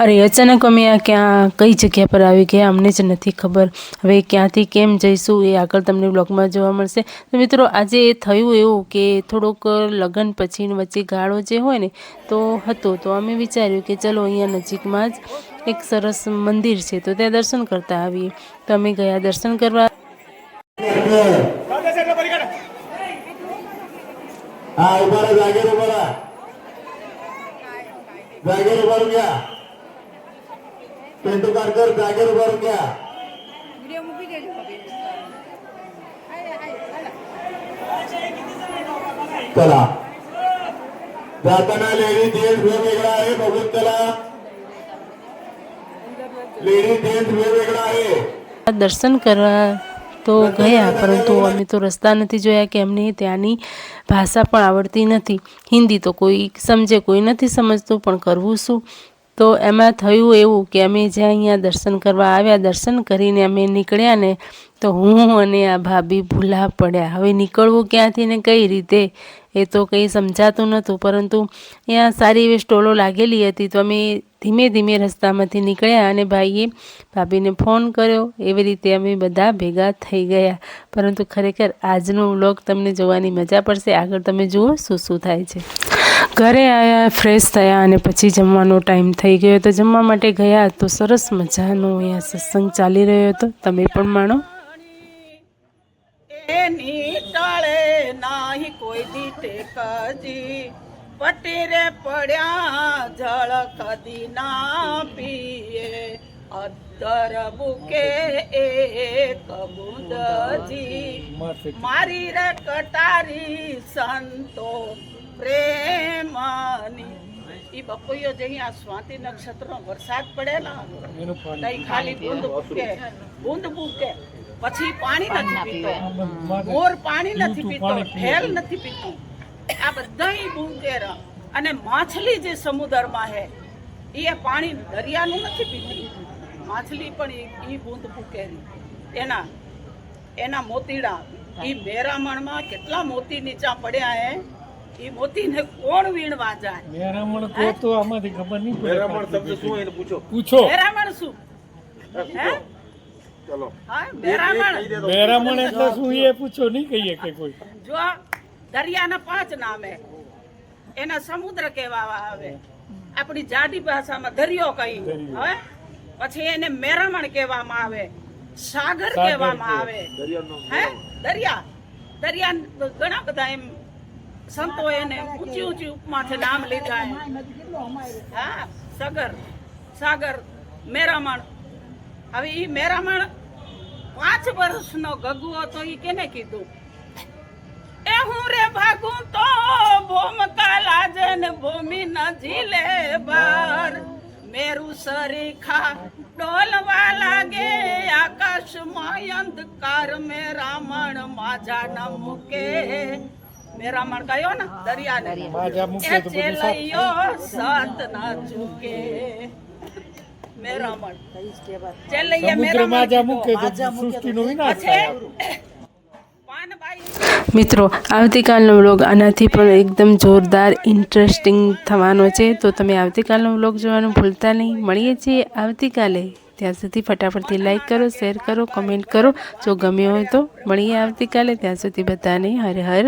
અરે અચાનક અમે આ ક્યાં કઈ જગ્યા પર આવી ગયા અમને જ નથી ખબર. હવે ક્યાંથી કેમ જઈશું એ આગળ તમને બ્લોગમાં જોવા મળશે. તો મિત્રો આજે થયું એવું કે થોડોક લગ્ન પછી વચ્ચે ગાળો જે હોય ને તો હતો, તો અમે વિચાર્યું કે ચલો અહીંયા નજીકમાં જ એક સરસ મંદિર છે તો ત્યાં દર્શન કરતા આવીએ. તો અમે ગયા દર્શન કરવા. जागेवर उभारून घ्या. पेंटूकारकर जागेवर उभारून घ्या. चला जाताना लेडीज जेंट्स वेगवेगळा आहे, बघून चला. लेडीज जेंट्स वेगवेगळा आहे. દર્શન કરવા તો ગયા, પરંતુ અમે તો રસ્તા નથી જોયા કે અમને ત્યાંની ભાષા પણ આવડતી નથી. હિન્દી તો કોઈ સમજે કોઈ નથી સમજતું, પણ કરવું શું? તો એમાં થયું એવું કે અમે જ્યાં અહીંયા દર્શન કરવા આવ્યા, દર્શન કરીને અમે નીકળ્યા ને તો હું અને આ ભાભી ભૂલા પડ્યા. હવે નીકળવું ક્યાંથી ને કઈ રીતે એ તો કંઈ સમજાતું નહોતું, પરંતુ અહીંયા સારી એવી સ્ટોલો લાગેલી હતી તો અમે ધીમે ધીમે રસ્તામાંથી નીકળ્યા અને ભાઈએ ભાભીને ફોન કર્યો. એવી રીતે અમે બધા ભેગા થઈ ગયા. પરંતુ ખરેખર આજનો વ્લોગ તમને જોવાની મજા પડશે. આગળ તમે જુઓ શું શું થાય છે. ઘરે આવ્યા, ફ્રેશ થયા અને પછી જમવાનો ટાઈમ થઈ ગયો તો જમવા માટે ગયા. તો સરસ મજાનો અહીંયા સત્સંગ ચાલી રહ્યો હતો, તમે પણ માણો. કોઈ દી ટેકજી પટીરે પડ્યા જળ કદી ના પીએ અધર બુકે એક બુંદજી મારી રે કટારી સંતો પ્રેમની. ઈ બપોયો જે અહીંયા સ્વાતિ નક્ષત્રનો વરસાદ પડેલા કઈ ખાલી બૂંદ બુકે પછી પાણી નથી પીતો, મોર પાણી નથી પીતો, ઢેલ નથી પીતું, આ બધા બુંકેરા. અને માછલી જે સમુદ્રમાં હે એ પાણી દરિયાનું નથી પીતી, માછલી પણ ઈ બૂંદ ભૂકેરી. એના મોતીડા ઈ મેરામણમાં કેટલા મોતી નીચા પડ્યા હે. ઈ મોતીને કોણ વીણવા જાય? મેરામણ કો તો આમાંથી ખબર નહીં પડે. મેરામણ શબ્દ શું એને પૂછો. મેરામણ શું? હે ચલો હા મેરામણ એટલે શું એ પૂછો, નહીં કહીએ કે કોઈ. જો દરિયાના 5 નામ હે, એના સમુદ્ર કહેવામાં આવે, આપણી જાડી ભાષામાં દરિયો કહી, હવે પછી એને મેરામણ કહેવામાં આવે, સાગર કહેવામાં આવે. હે દરિયા ઘણા બધા એમ સંતો એને ઊંચી ઊંચી ઉપમાથી નામ લીધા. હા સાગર મેરામણ. હવે ઈ મેરામણ 5 વર્ષનો ગગુઓ તો ઈ કેને કીધું? એ હું રે ભાગું તો ભૂમકા લાજે ને ભૂમિ ન ઝીલે બાર મેરુ સરીખા ડોલવા લાગે આકાશમાં અંધકાર મેરામણ માજા ન મૂકે. મેરામણ કયો ને દરિયાને એ ચેલૈયો સાત ના ચૂકે. મેરામણ મિત્રો આવતીકાલનો વ્લોગ આનાથી પણ એકદમ જોરદાર ઇન્ટરેસ્ટિંગ થવાનો છે, તો તમે આવતીકાલનો વ્લોગ જોવાનું ભૂલતા નહીં. મળીએ છીએ આવતીકાલે. ત્યાં સુધી ફટાફટથી લાઈક કરો, શેર કરો, કમેન્ટ કરો. જો ગમ્યો હોય તો મળીએ આવતીકાલે. ત્યાં સુધી બધાને હર હર